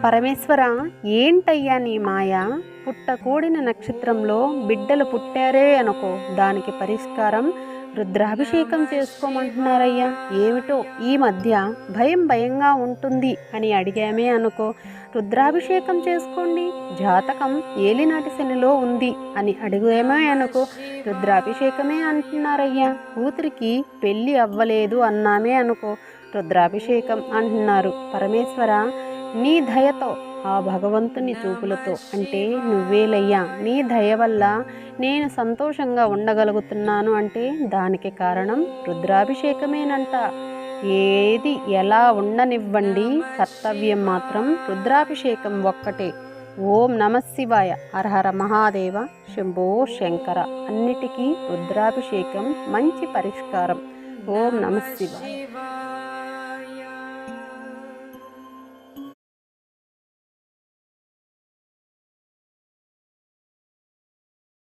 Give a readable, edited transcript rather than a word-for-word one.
పరమేశ్వర, ఏంటయ్యా నీ మాయ? పుట్టకూడిన నక్షత్రంలో బిడ్డలు పుట్టారే అనుకో, దానికి పరిష్కారం రుద్రాభిషేకం చేసుకోమంటున్నారయ్యా. ఏమిటో ఈ మధ్య భయం భయంగా ఉంటుంది అని అడిగామే అనుకో, రుద్రాభిషేకం చేసుకోండి, జాతకం ఏలినాటి శనిలో ఉంది అని అడిగామే అనుకో, రుద్రాభిషేకమే అంటున్నారయ్యా. కూతురికి పెళ్ళి అవ్వలేదు అన్నామే అనుకో, రుద్రాభిషేకం అంటున్నారు. పరమేశ్వర, నీ దయతో, ఆ భగవంతుని చూపులతో, అంటే నువ్వేలయ్యా, నీ దయ వల్ల నేను సంతోషంగా ఉండగలుగుతున్నాను అంటే దానికి కారణం రుద్రాభిషేకమేనంట. ఏది ఎలా ఉండనివ్వండి, కర్తవ్యం మాత్రం రుద్రాభిషేకం ఒక్కటే. ఓం నమ శివాయ, హరహర మహాదేవ, శంభో శంకర. అన్నిటికీ రుద్రాభిషేకం మంచి పరిష్కారం. ఓం నమ శివాయ.